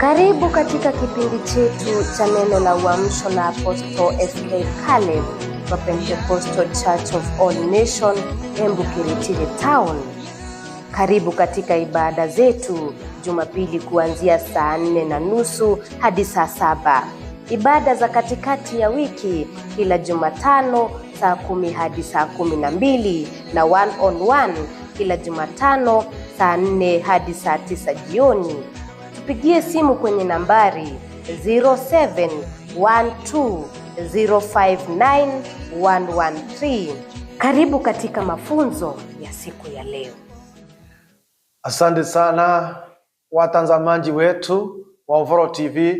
Karibu katika kipindi chetu cha neno la uamsho la Apostle S.K. Caleb wa Pentecostal Church of All Nation, Embu Kiritiri Town. Karibu katika ibada zetu Jumapili kuanzia saa 4:30 hadi saa 7. Ibada za katikati ya wiki kila Jumatano saa 10 hadi saa 12 na one on one kila Jumatano saa 4 hadi saa 9 jioni. Tupigie simu kwenye nambari 0712059113. Karibu katika mafunzo ya siku ya leo. Asante sana watazamaji wetu wa Uvoro TV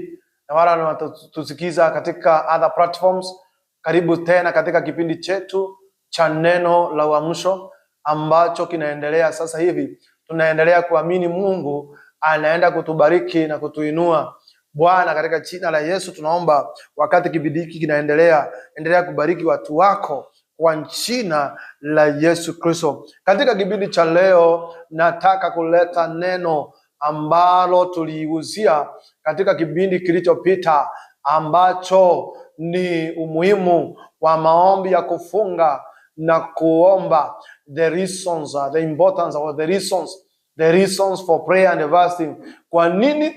na wale wanatusikiza katika other platforms. Karibu tena katika kipindi chetu cha neno la uamsho ambacho kinaendelea sasa hivi. Tunaendelea kuamini Mungu anaenda kutubariki na kutuinua. Bwana, katika jina la Yesu tunaomba wakati kipindi hiki kinaendelea, endelea kubariki watu wako kwa jina la Yesu Kristo. Katika kipindi cha leo nataka kuleta neno ambalo tuliuzia katika kipindi kilichopita, ambacho ni umuhimu wa maombi ya kufunga na kuomba, the importance of the reasons for prayer and fasting. Kwa nini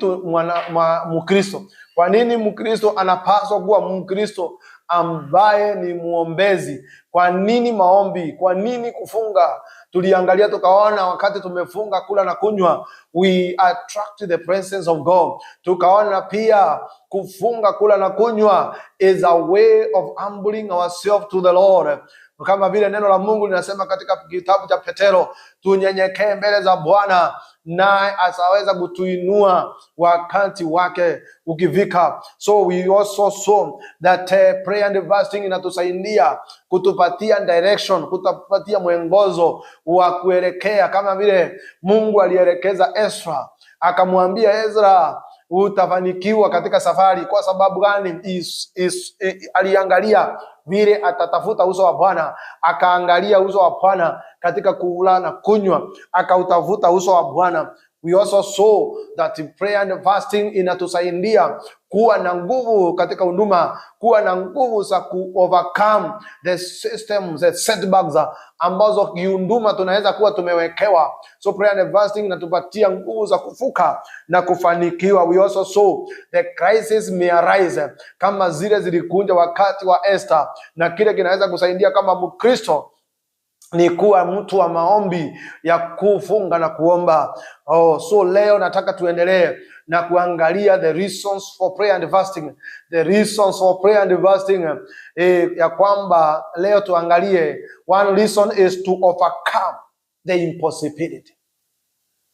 Mkristo? Kwa nini Mkristo anapaswa kuwa Mkristo ambaye ni muombezi? Kwa nini maombi? Kwa nini kufunga? Tuliangalia tukaona wakati tumefunga kula na kunywa, we attract the presence of God. Tukaona pia kufunga kula na kunywa is a way of humbling ourselves to the Lord. Kama vile neno la Mungu linasema katika kitabu cha Petero, tunyenyekee mbele za Bwana naye ataweza kutuinua wakati wake ukifika. So we also saw that prayer and fasting inatusaidia kutupatia direction, kutupatia mwongozo wa kuelekea, kama vile Mungu alielekeza Ezra, akamwambia Ezra, utafanikiwa katika safari. Kwa sababu gani? Aliangalia vile atatafuta uso wa Bwana, akaangalia uso wa Bwana katika kula na kunywa, akautafuta uso wa Bwana. We also saw that prayer and fasting inatusaidia kuwa na nguvu katika huduma, kuwa na nguvu za ku-overcome the systems, the setbacks ambazo kiunduma tunaweza kuwa tumewekewa. So prayer and fasting inatupatia nguvu za kufuka na kufanikiwa. We also saw the crisis may arise, kama zile zilikunja wakati wa Esther, na kile kinaweza kusaidia kama Mkristo ni kuwa mtu wa maombi ya kufunga na kuomba. So leo nataka tuendelee na kuangalia the reasons for prayer and fasting. The reasons for prayer and fasting, ya kwamba leo tuangalie one reason is to overcome the impossibility.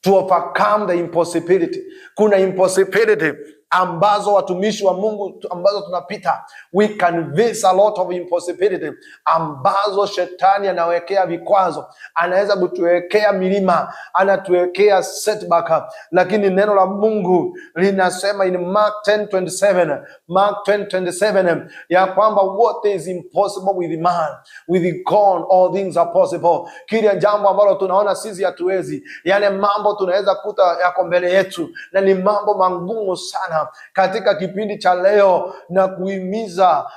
To overcome the impossibility. Kuna impossibility ambazo watumishi wa Mungu ambazo tunapita. We can face a lot of impossibility ambazo shetani anawekea vikwazo, anaweza kutuwekea milima, anatuwekea setback, lakini neno la Mungu linasema in Mark 10:27 ya kwamba what is impossible with man, with God all things are possible. Kile jambo ambalo tunaona sisi hatuwezi, yale mambo tunaweza kuta yako mbele yetu na ni mambo magumu sana. Katika kipindi cha leo na kuhimiza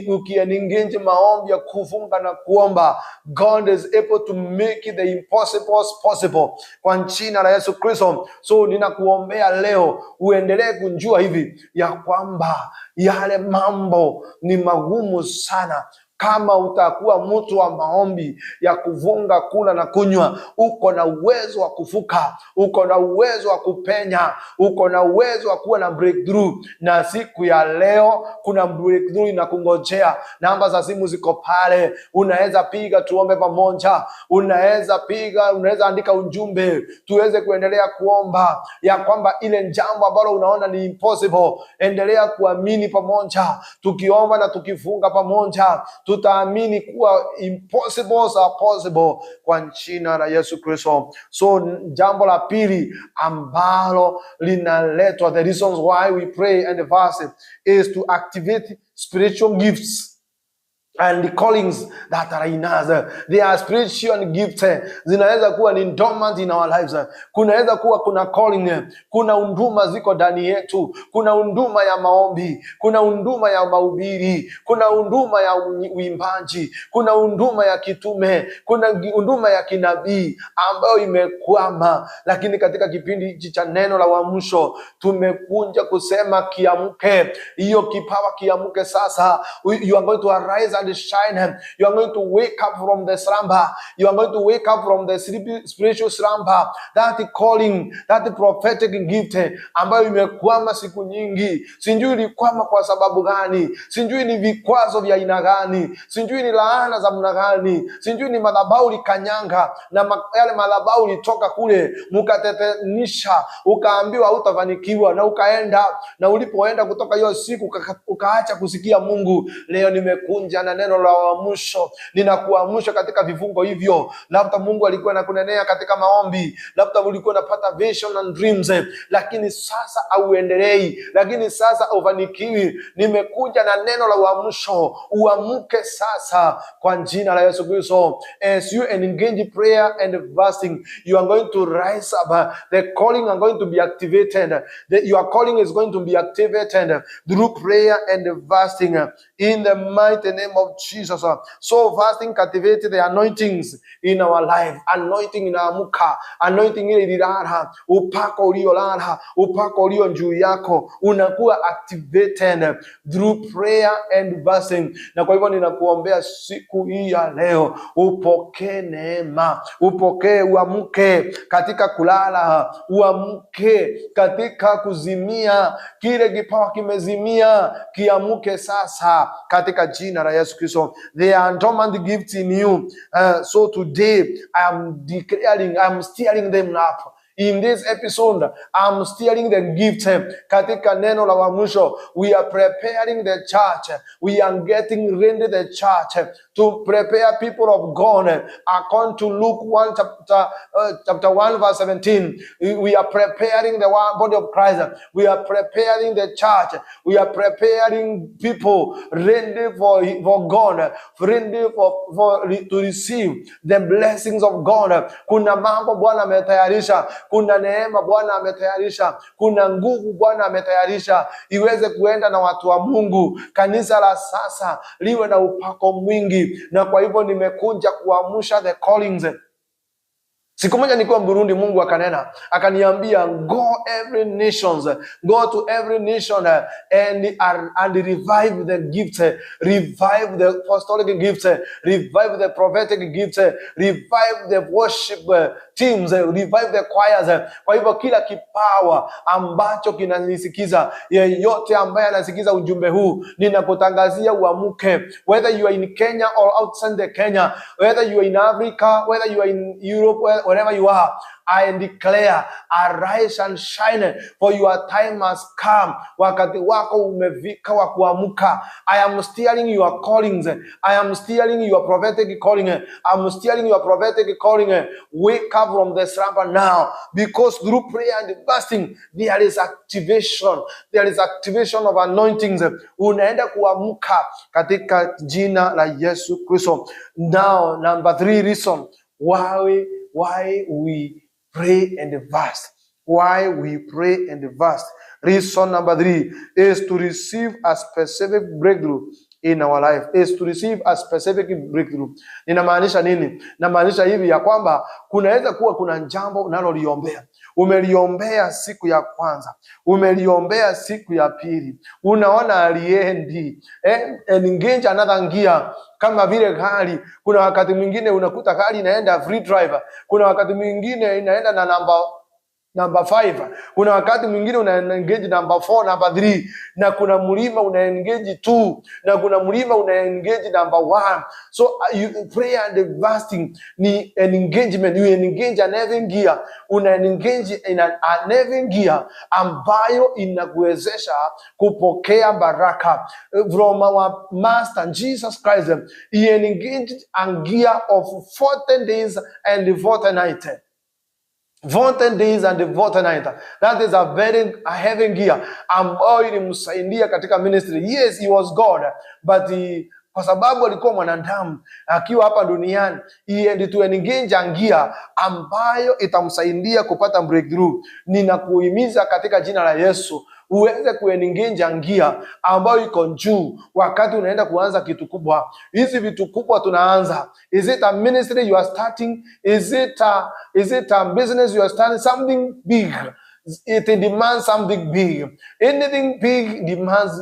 ukienengage maombi ya kufunga na kuomba, God is able to make the impossible possible kwa jina la Yesu Kristo. So ninakuombea leo uendelee kunjua hivi ya kwamba yale mambo ni magumu sana. Kama utakuwa mtu wa maombi ya kufunga kula na kunywa, uko na uwezo wa kufuka, uko na uwezo wa kupenya, uko na uwezo wa kuwa na breakthrough. Na siku ya leo kuna breakthrough inakungojea. Namba za simu ziko pale, unaweza piga tuombe pamoja, unaweza andika ujumbe tuweze kuendelea kuomba ya kwamba ile jambo ambalo unaona ni impossible, endelea kuamini pamoja. Tukiomba na tukifunga pamoja, tutaamini kuwa impossibles are possible kwa jina la Yesu Kristo. So jambo la pili ambalo linaletwa, the reasons why we pray and fast, is to activate spiritual gifts. and the callings that are in us. They are spiritual gifts. Zinaweza kuwa ni dormant in our lives. Kunaweza kuwa kuna calling, kuna unduma ziko ndani yetu, kuna unduma ya maombi, kuna unduma ya mahubiri, kuna unduma ya uimbaji, kuna unduma ya kitume, kuna unduma ya kinabii ambayo imekwama. Lakini katika kipindi hiki cha neno la uamsho tumekuja kusema kiamke. Hiyo kipawa kiamke sasa. You are going to arise and shine. You are going to wake up from the slumber. You are going to wake up from the spiritual slumber. That calling, that prophetic gift ambayo imekwama siku nyingi. Sijui ilikwama kwa sababu gani, sijui ni vikwazo vya aina gani, sijui ni laana za mna gani, sijui ni madhabahu likanyanga na yale madhabahu litoka kule mkatetenisha, ukaambiwa hutafanikiwa na ukaenda, na ulipoenda kutoka hiyo siku ukaacha kusikia Mungu. Leo nimekunja na neno la uamsho, ninakuamsha katika vifungo hivyo. Labda Mungu alikuwa anakunenea katika maombi, labda ulikuwa unapata vision and dreams, lakini sasa auendelei, lakini sasa ufanikiwi. Nimekuja na neno la uamsho, uamke sasa kwa jina la Yesu Kristo. As you engage prayer and fasting, you are going to rise up. The calling are going to be activated. Your calling is going to be activated through prayer and fasting in the mighty name of Jesus. So fasting cultivated the anointings in our life. Anointing inaamuka, anointing ile ililala, upako uliolala, upako ulio juu yako unakuwa activated through prayer and fasting. Na kwa hivyo ninakuombea siku hii ya leo upokee neema, upokee, uamke katika kulala, uamke katika kuzimia. Kile kipawa kimezimia kiamuke sasa katika jina la Yesu Kristo. There are dormant gifts in you. So today I am declaring, I am stirring them up. In this episode, I'm steering the gift. Katika neno la uamsho, we are preparing the church. We are getting ready the church to prepare people of God. According to Luke 1 chapter 1 verse 17, we are preparing the body of Christ. We are preparing the church. We are preparing people ready for God, ready to receive the blessings of God. Kuna mambo Bwana ametayarisha, kuna neema Bwana ametayarisha, kuna nguvu Bwana ametayarisha iweze kuenda na watu wa Mungu. Kanisa la sasa liwe na upako mwingi, na kwa hivyo nimekuja kuamsha the callings. Siku moja nilikuwa Burundi, Mungu akanena akaniambia, go every nations, go to every nation and revive the gifts, revive the apostolic gifts, revive the prophetic gifts, revive the worship teams, revive the choirs. Kwa hivyo kila kipawa ambacho kinanisikiza, yeyote ambaye anasikiza ujumbe huu, ninakutangazia uamke. Whether you are in Kenya or outside the Kenya, whether you are in Africa, whether you are in Europe, wherever you are, I declare, arise and shine, for your time has come. Wakati wako umefika wa kuamka. I am steering your callings. I am steering your prophetic calling. I am steering your prophetic calling. Wake up from the slumber now, because through prayer and fasting there is activation. There is activation of anointings. Unaenda kuamka katika jina la Yesu Kristo. Now, number 3 reason why we pray and fast. Why we pray and fast. Reason number 3 is to receive a specific breakthrough in our life. Is to receive a specific breakthrough. Ninamaanisha nini? Namaanisha hivi ya kwamba kunaweza kuwa kuna jambo unaloliombea. Umeliombea siku ya kwanza, umeliombea siku ya pili, unaona aliendi, engage another gear. Kama vile gari, kuna wakati mwingine unakuta gari inaenda free driver, kuna wakati mwingine inaenda na number 5, kuna wakati mwingine una engage number 4, number 3, na kuna mlima una engage 2, na kuna mlima una engage number 1. So prayer and fasting ni an engagement. You engage an heaven gear, una engage in an heaven gear ambayo inakuwezesha kupokea baraka from our master Jesus Christ. He engaged a gear of 40 days and 40 nights. 40 days and 40 nights. That is a heaven gear ambayo ilimsaidia katika ministry. Yes, he was God, but kwa sababu alikuwa mwanadamu akiwa hapa duniani, and to engage njia ambayo itamsaidia kupata breakthrough. Ninakuhimiza katika jina la Yesu uweze kuengage njia ambayo iko juu wakati unaenda kuanza kitu kubwa. Hizi vitu kubwa tunaanza, is it a ministry you are starting? Is it a business you are starting? Something big. It demands something big. Anything big demands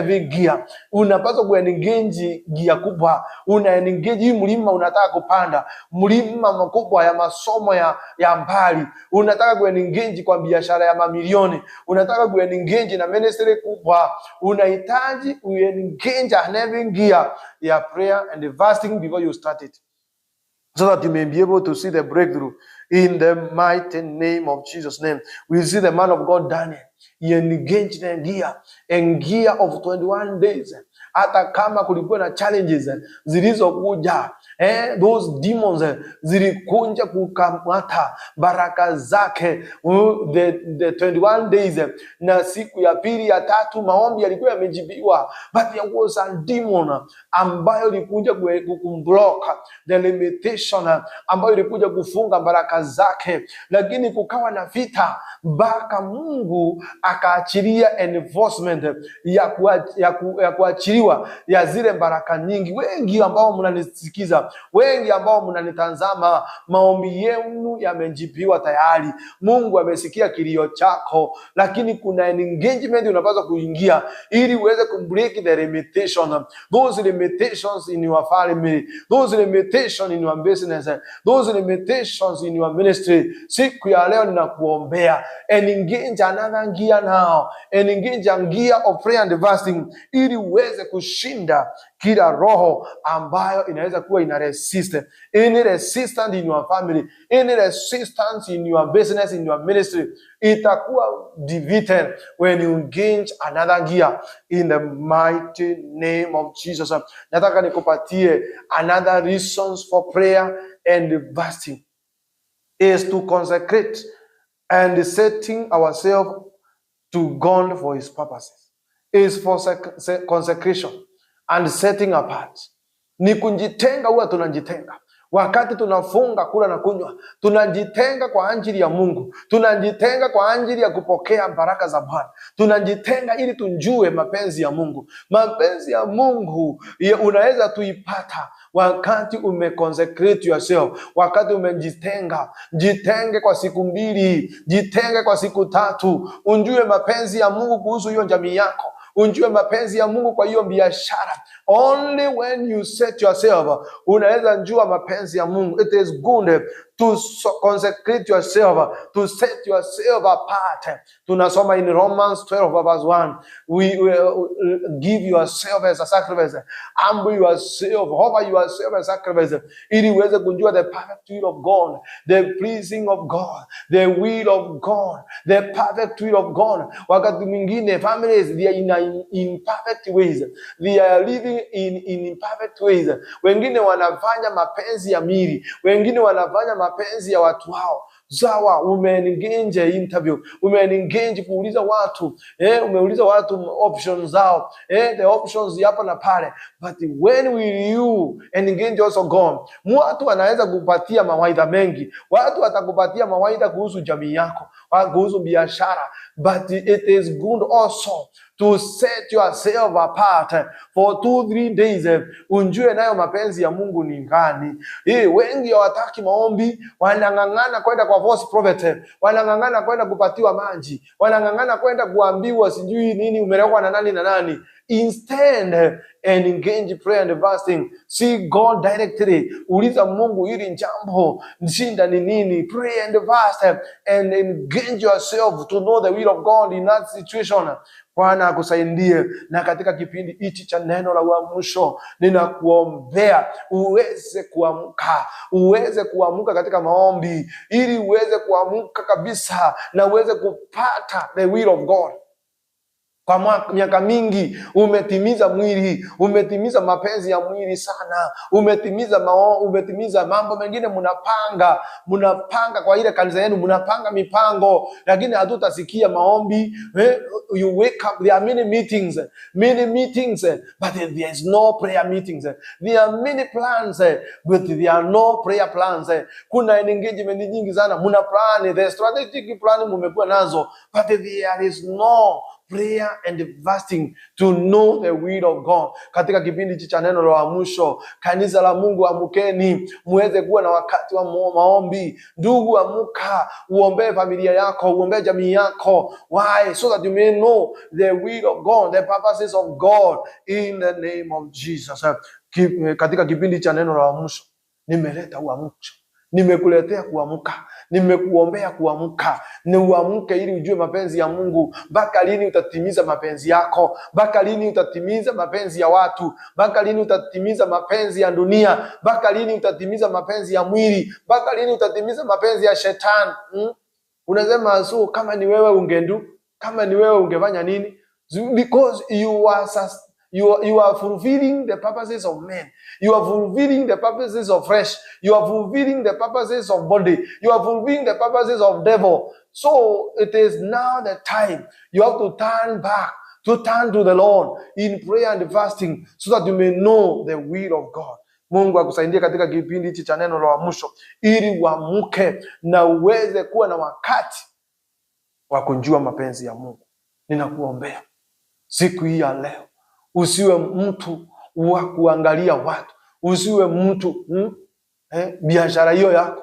big gear. Unapaswa kuengage gear kubwa. Unaengage hii mlima unataka kupanda, mlima mkubwa ya masomo ya mbali. Unataka kuengage kwa biashara ya mamilioni. Unataka kuengage na ministry kubwa. Unahitaji uengage an heavy gear ya prayer and fasting before you start it, so that you may be able to see the breakthrough in the mighty name of Jesus' name. We see the man of God Daniel. He engaged in gear of 21 days. Hata kama kulikuwa na challenges zilizokuja, those demons zilikunja kukamata baraka zake, the 21 days, na siku ya pili ya tatu maombi yalikuwa yamejibiwa, but there was a demon ambayo ilikuja kumblock the limitation, ambayo ilikuja kufunga baraka zake, lakini kukawa na vita mpaka Mungu akaachilia enforcement ya kuachiliwa ya zile baraka nyingi. Wengi ambao mnanisikiza, wengi ambao mnanitazama, maombi yenu yamejibiwa tayari. Mungu amesikia kilio chako, lakini kuna engagement unapaswa kuingia ili uweze kubreak the limitation. Those limitations in your family, those limitations in your business, those limitations in your ministry. Siku ya leo ninakuombea, engage another gear now, engage a gear of prayer and fasting, ili uweze kushinda kila roho ambayo inaweza kuwa ina resist. Any resistance in your family, any resistance in your business, in your ministry, itakuwa defeated when you engage another gear in the mighty name of Jesus. Nataka nikupatie another reasons for prayer and fasting is to consecrate and setting ourselves to God for his purposes. Is for consecration and setting apart. Ni kujitenga, huwa tunajitenga. Wakati tunafunga kula na kunywa, tunajitenga kwa ajili ya Mungu. Tunajitenga kwa ajili ya kupokea baraka za Bwana. Tunajitenga ili tunjue mapenzi ya Mungu. Mapenzi ya Mungu unaweza tuipata wakati umeconsecrate yourself, wakati umejitenga. Jitenge kwa siku 2, jitenge kwa siku 3. Unjue mapenzi ya Mungu kuhusu hiyo jamii yako. Unjue mapenzi ya Mungu kwa hiyo biashara. Only when you set yourself, unaweza njua mapenzi ya Mungu. It is good to consecrate yourself, to set yourself apart. Tunasoma in Romans 12 verse 1. We give yourself as a sacrifice. Humble yourself, offer yourself as a sacrifice. Ili uweze kunjua the perfect will of God, the pleasing of God, the will of God, the perfect will of God. Wakati mwingine families, they are in imperfect ways. They are living in imperfect ways. Wengine wanafanya mapenzi ya mili, wengine wanafanya mapenzi ya watu hao. Sawa, umeengage interview, umeengage kuuliza watu, umeuliza watu options zao, the options hapa na pale, but when will you engage also God? Watu wanaweza kupatia mawaidha mengi, watu watakupatia mawaidha kuhusu jamii yako, kuhusu biashara, but it is good also to set yourself apart for 2-3 days. Unjue nayo mapenzi ya Mungu ni gani. Wengi hawataki maombi, wanang'ang'ana kwenda kwa false prophet, wanang'ang'ana kwenda kupatiwa maji, wanang'ang'ana kwenda kuambiwa sijui nini umelekwa na nani na nani. Instead, engage prayer and fasting. See God directly. Uliza Mungu hili jambo shinda ni nini. Pray and fast and engage yourself to know the will of God in that situation. Bwana akusaidie. Na katika kipindi hichi cha neno la uamsho, ninakuombea uweze kuamka katika maombi, ili uweze kuamka kabisa na uweze kupata the will of God. Kwa miaka mingi umetimiza mwili, umetimiza mapenzi ya mwili sana, umetimiza mambo mengine. Mnapanga kwa ile kanisa yenu, mnapanga mipango, lakini hatutasikia maombi. You wake up, there are many meetings, but there is no prayer meetings. There are many plans, but there are no prayer plans. Kuna engagement nyingi sana, muna plan, the strategic plan mumekuwa nazo, but there is no prayer and fasting to know the will of God. Katika kipindi cha neno la uamsho, kanisa la Mungu, amukeni muweze kuwa na wakati wa maombi. Ndugu, amuka, uombee familia yako, uombee jamii yako. Why? So that you may know the will of God, the purposes of God, in the name of Jesus. Katika kipindi cha neno la uamsho, nimeleta uamsho, nimekuletea kuamka, nimekuombea kuamka. Ni uamke ili ujue mapenzi ya Mungu. Mpaka lini utatimiza mapenzi yako? Mpaka lini utatimiza mapenzi ya watu? Mpaka lini utatimiza mapenzi ya dunia? Mpaka lini utatimiza mapenzi ya mwili? Mpaka lini utatimiza mapenzi ya shetani? Unasema so, kama ni wewe kama ni wewe ungefanya nini? Because you are fulfilling the purposes of men. You are fulfilling the purposes of flesh. You are fulfilling the purposes of body. You are fulfilling the purposes of devil. So it is now the time you have to turn back, to turn to the Lord in prayer and fasting, so that you may know the will of God. Mungu akusaidie katika kipindi hichi cha neno la uamsho, ili uamke na uweze kuwa na wakati wa kujua mapenzi ya Mungu. Ninakuombea siku hii ya leo, usiwe mtu wa kuangalia watu, usiwe mtu biashara hiyo yako.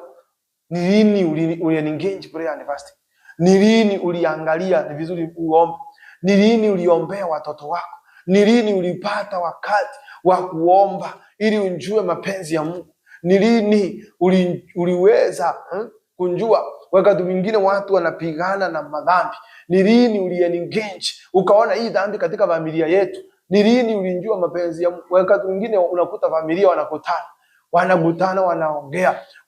Ni lini uli-engage prayer and fasting? Ni lini uliangalia ni vizuri uombe? Ni lini uliombea watoto wako? Ni lini ulipata wakati wa kuomba ili unjue mapenzi ya Mungu? Ni lini uliweza kunjua wakati mwingine watu wanapigana na madhambi? Ni lini uli-engage ukaona hii dhambi katika familia yetu? Ni lini ulinjua mapenzi ya Mungu? Wakati mwingine unakuta familia wanakutana,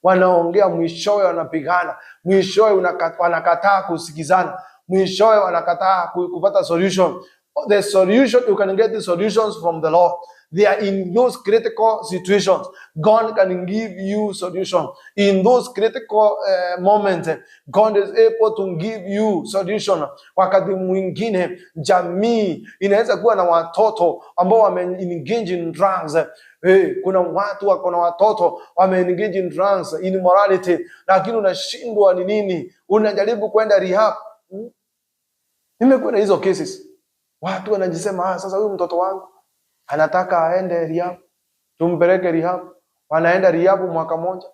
wanaongea, mwishowe wanapigana, mwishowe wanakataa kusikizana, mwishowe wanakataa kupata solution. The solution, you can get the solutions from the Lord. They are in those critical situations. God can give you solution. In those critical moments, God is able to give you solution. Wakati mwingine jamii inaweza kuwa na watoto ambao wame-engage in drugs. Kuna watu wako na watoto wame-engage in drugs, in immorality, lakini unashindwa ni nini? Unajaribu kwenda rehab. Nimekuwa na hizo cases. Watu wanajisema sasa huyu mtoto wangu anataka aende rehab, tumpeleke rehab. Wanaenda rehab mwaka moja,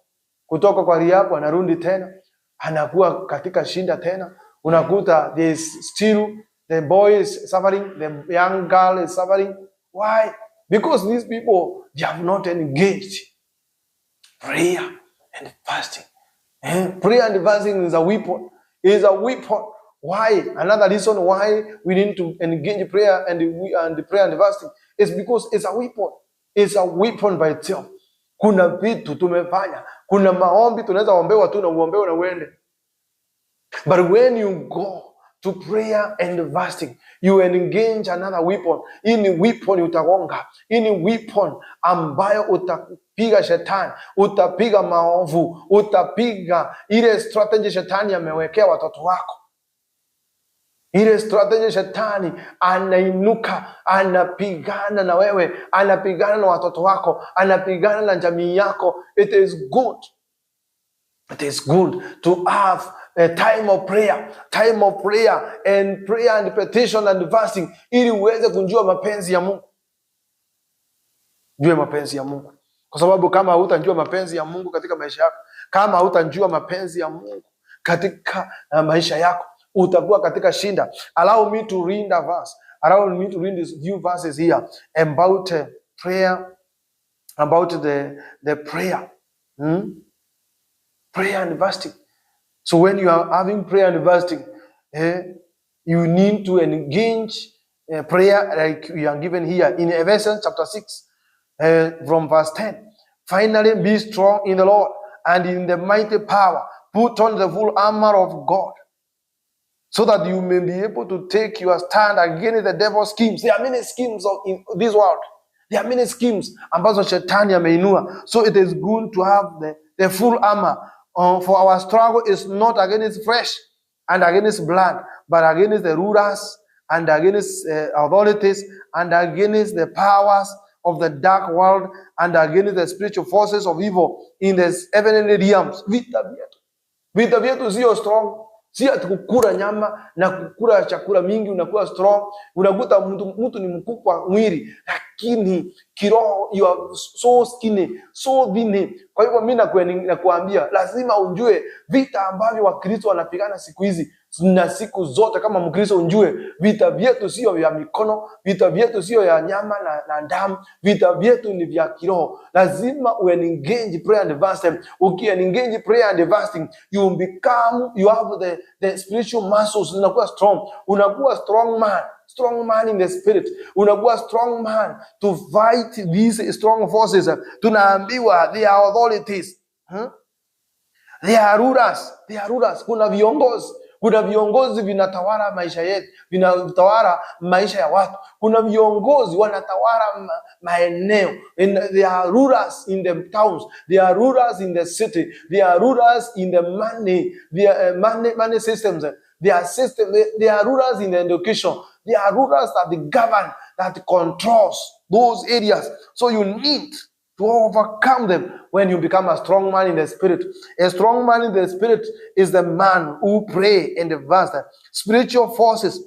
kutoka kwa rehab anarudi tena, anakuwa katika shinda tena. Unakuta there is still the boy is suffering, the young girl is suffering. Why? Because these people, they have not engaged prayer and fasting. Prayer and fasting is a weapon. It is a weapon. Why? Another reason why we need to engage prayer and prayer and fasting is because it's a weapon. It's a weapon by itself. Kuna vitu tumefanya, kuna maombi tunaweza ombewa tu na uombewe na uende. But when you go to prayer and fasting, you engage another weapon. Hii ni weapon utagonga. Hii ni weapon ambayo utapiga shetani, utapiga maovu, utapiga ile strategy shetani amewekea watoto wako. Ile strategy shetani anainuka, anapigana na wewe, anapigana na watoto wako, anapigana na jamii yako. It is good. It is good to have a time of prayer and petition and fasting, ili uweze kujua mapenzi ya Mungu. Jua mapenzi ya Mungu. Kwa sababu kama hutajua mapenzi ya Mungu katika maisha yako, kama hutajua mapenzi ya Mungu katika maisha yako, utakuwa katika shinda. Allow me to read a verse. Allow me to read these few verses here about prayer, about the prayer. Prayer and fasting. So when you are having prayer and fasting, you need to engage prayer like we are given here in Ephesians chapter 6, from verse 10. Finally, be strong in the Lord and in the mighty power. Put on the full armor of God, so that you may be able to take your stand against the devil's schemes. There are many schemes in this world. There are many schemes ambazo shetani ameinua. So it is good to have the full armor. For our struggle is not against flesh and against blood, but against the rulers and against authorities and against the powers of the dark world and against the spiritual forces of evil in the heavenly realms. Vita vyetu sio strong. Si ati kukula nyama na kukula chakula mingi unakuwa strong. Unakuta mtu ni mkubwa mwili, lakini kiroho you are so skinny, so thin. Kwa hivyo mimi nakuambia lazima unjue vita ambavyo Wakristo wanapigana siku hizi na siku zote. Kama Mkristo unjue vita vyetu sio vya mikono, vita vyetu sio ya nyama na damu, vita vyetu ni vya kiroho. Lazima engage prayer and fasting. Engage prayer and fasting, you have the spiritual muscles, unakuwa strong. Unakuwa strong man in the spirit. Unakuwa strong man to fight these strong forces. Tunaambiwa they are authorities. They are rulers. Kuna viongozi vinatawala maisha yetu, vinatawala maisha ya watu. Kuna viongozi wanatawala maeneo. They are rulers in the towns. They are rulers in the city. They are rulers in the money systems. They are rulers in the education. They are rulers that govern, that controls those areas. So you need to overcome them when you become a strong man in the spirit. A strong man in the spirit is the man who pray and fast. Spiritual forces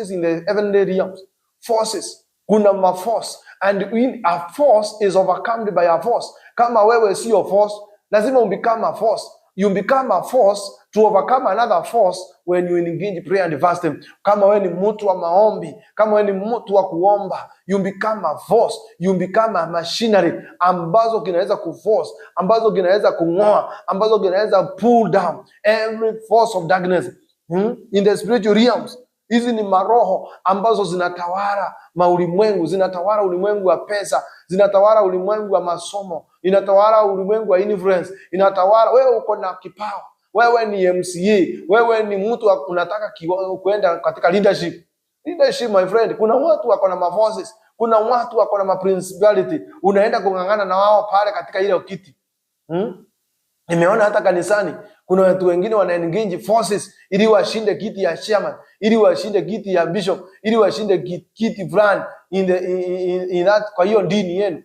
in the heavenly realms. Forces. Kuna force. And a force is overcome by a force. Kama wewe si your force, lazima become a force. You become a force to overcome another force when you engage prayer and fasting. Kama wewe ni mtu wa maombi, kama wewe ni mtu wa kuomba, you become a force, you become a machinery ambazo kinaweza kuforce, ambazo kinaweza kung'oa, ambazo kinaweza pull down every force of darkness in the spiritual realms. Hizi ni maroho ambazo zinatawala ulimwengu, zinatawala ulimwengu wa pesa, zinatawala ulimwengu wa masomo, inatawala ulimwengu wa influence, inatawala. Wewe uko na kipawa, wewe ni MCA, wewe ni mtu unataka kuenda katika leadership, my friend. Kuna watu wako na forces, kuna watu wako na principality, unaenda kungangana na wao pale katika ile kiti. Nimeona hata kanisani kuna watu wengine wana engage forces ili washinde kiti ya chairman, ili washinde kiti ya bishop, ili washinde kiti fulani in that, kwa hiyo dini yenu.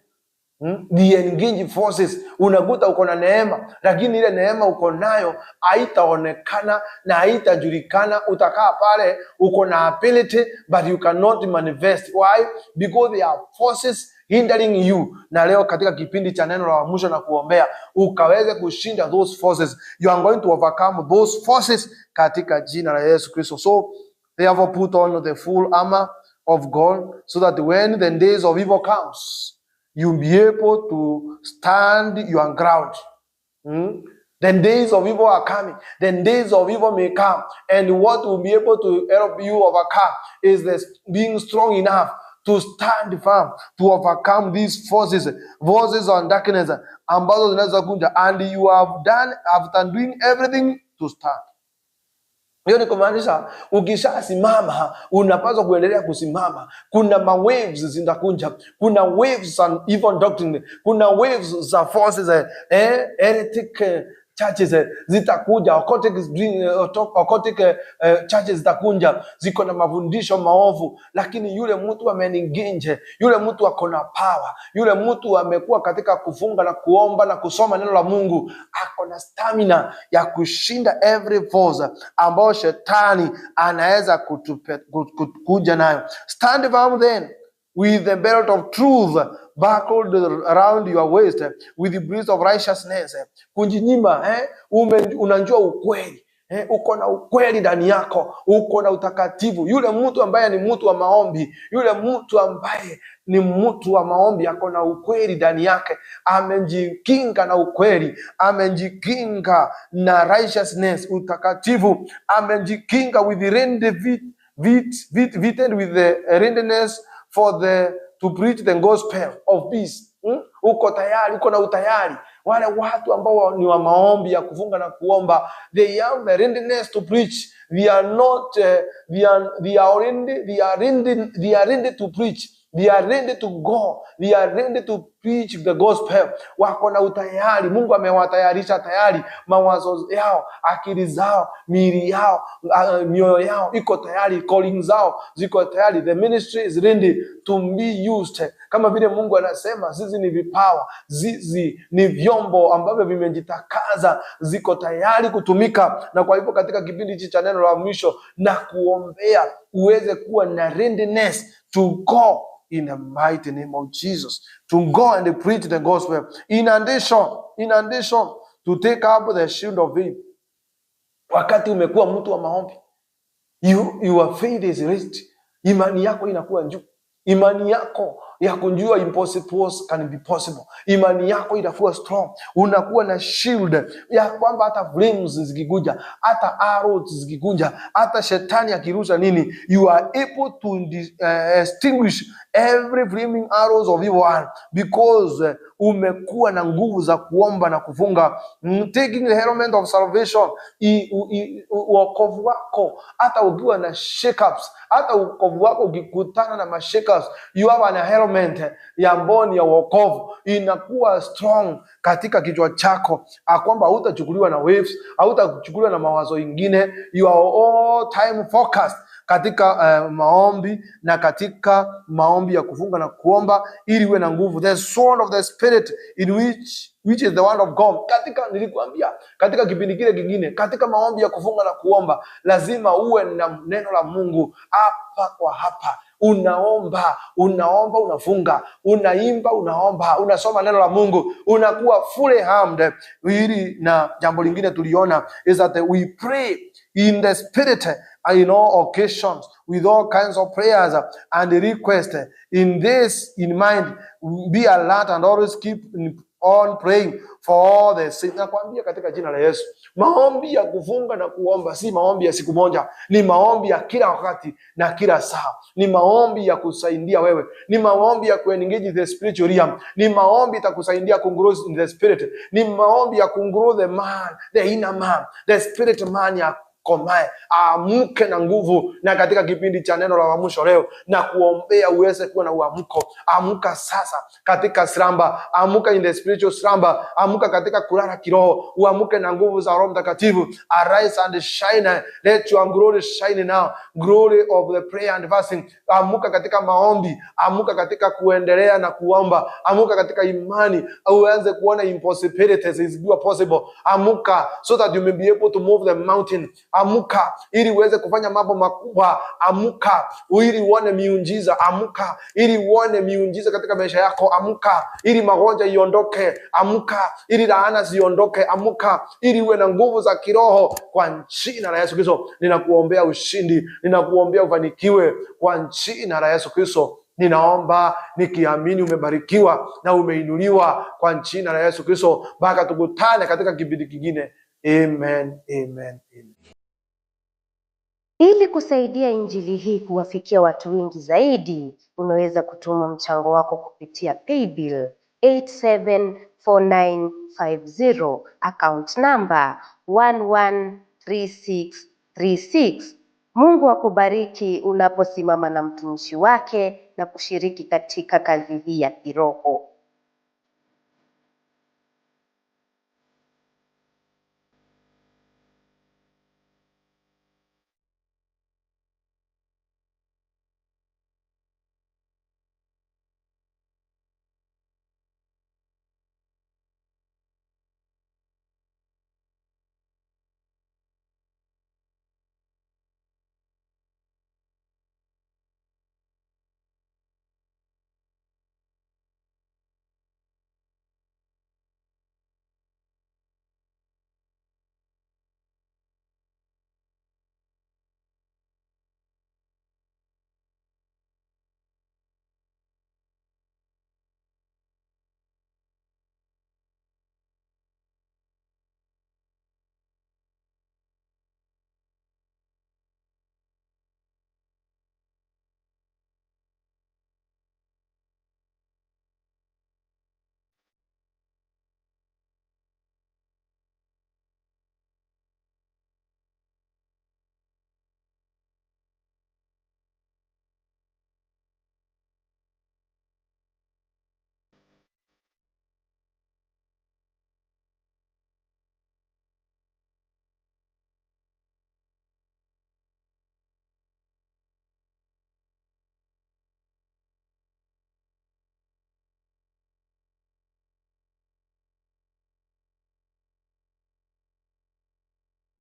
The engage forces. Unakuta uko na neema, lakini ile neema uko nayo haitaonekana na haitajulikana. Utakaa pale uko na ability but you cannot manifest. Why? Because there are forces hindering you. Na leo katika kipindi cha neno la uamsho na kuombea ukaweze kushinda those forces. You are going to overcome those forces katika jina la Yesu Kristo. So therefore put on the full armor of God, so that when the days of evil comes, you'll be able to stand your ground. The days of evil are coming. The days of evil may come. And what will be able to help you overcome is being strong enough to stand firm, to overcome these forces on darkness, ambazo zinaweza kuja. And you have done, after doing everything, to stand. Hiyo ni kumaanisha ukishasimama unapaswa kuendelea kusimama. Kuna waves zinakuja, kuna waves za evil doctrine, kuna waves za forces heretic churches zitakuja, occultic churches zitakuja, ziko na mafundisho maovu. Lakini yule mtu ameninginje, yule mtu ako na power, yule mtu amekuwa katika kufunga na kuomba na kusoma neno la Mungu, ako na stamina ya kushinda every force ambayo shetani anaweza kuja nayo. Stand firm then with the belt of truth buckled around your waist, with the breast of righteousness. Kunjinyima, unajua ukweli. Uko na ukweli ndani yako, uko na utakatifu. Yule mtu ambaye ni mtu wa maombi, yule mtu ambaye ni mtu wa maombi, ako na ukweli ndani yake, amejikinga na ukweli, amejikinga na righteousness, utakatifu, amejikinga with the with the readiness to preach the gospel of peace. Uko tayari, uko na utayari Wale watu ambao ni wa maombi ya kufunga na kuomba, they have the readiness to preach. They are not they are ready to preach. They are ready to go. They are ready to preach the gospel. Wako na utayari. Mungu amewatayarisha tayari. Mawazo yao, akili zao, miili yao, mioyo yao iko tayari. Calling zao ziko tayari. The ministry is ready to be used. Kama vile Mungu anasema, sisi ni vipawa, sisi ni vyombo ambavyo vimejitakaza, ziko tayari kutumika. Na kwa hivyo katika kipindi hichi cha neno la mwisho na kuombea uweze kuwa na readiness to go in the mighty name of Jesus, to go and preach the gospel. In addition to take up the shield of faith. Wakati umekuwa mtu wa maombi, your faith is raised. Imani yako inakuwa juu. Imani yako ya kujua impossible can be possible. Imani yako inakuwa strong. Unakuwa na shield ya kwamba hata flames zikikuja, hata arrows zikikuja, hata shetani akirusha nini, you are able to extinguish every flaming arrows of evil one, because umekuwa na nguvu za kuomba na kufunga. Taking the helmet of salvation, wokovu wako hata ukiwa na shakeups, hata wokovu wako ukikutana na mashakeups, you have an helmet ya mboni ya wokovu, inakuwa strong katika kichwa chako, kwamba hutachukuliwa na waves, hautachukuliwa na mawazo ingine. You are all time focused katika maombi na katika maombi ya kufunga na kuomba, ili uwe na nguvu. The sword of the spirit in which is the word of God. Nilikuambia katika kipindi kile kingine, katika maombi ya kufunga na kuomba lazima uwe na neno la Mungu hapa kwa hapa. Unaomba, unafunga, unaimba, unaomba, unasoma neno la Mungu, unakuwa fully armed. Hili na jambo lingine tuliona is that we pray in the spirit in all occasions with all kinds of prayers and requests. In mind, be alert and always keep on praying for all the saints. Nakwambia katika jina la Yesu, maombi ya kufunga na kuomba si maombi ya siku moja, ni maombi ya kila wakati na kila saa. Ni maombi ya kusaidia wewe, ni maombi ya kuengage the spiritual realm, ni maombi itakusaidia kugrow in the spirit, ni maombi ya kugrow the man, the inner man, the spirit man ya komae, amke na nguvu. Na katika kipindi cha neno la mwisho leo na kuombea uweze kuwa na uamko. Amka sasa katika slumber, amka in the spiritual slumber, amka katika kulala kiroho, uamke na nguvu za Roho Mtakatifu. Arise and shine, let your glory shine now, glory of the prayer and fasting. Amka katika maombi, amka katika kuendelea na kuomba, amka katika imani, uanze kuona impossibilities is possible. Amka so that you may be able to move the mountain. Amka ili uweze kufanya mambo makubwa. Amka ili uone miujiza. Amka ili uone miujiza katika maisha yako. Amka ili magonjwa iondoke. Amka ili laana ziondoke. Amka ili uwe na nguvu za kiroho kwa jina la Yesu Kristo. Ninakuombea ushindi, ninakuombea ufanikiwe kwa jina la Yesu Kristo. Ninaomba nikiamini umebarikiwa na umeinuliwa kwa jina la Yesu Kristo. Mpaka tukutane katika kipindi kingine. Amen, amen, amen. Ili kusaidia injili hii kuwafikia watu wengi zaidi, unaweza kutuma mchango wako kupitia Paybill 874950, account number 113636. Mungu akubariki unaposimama na mtumishi wake na kushiriki katika kazi hii ya kiroho.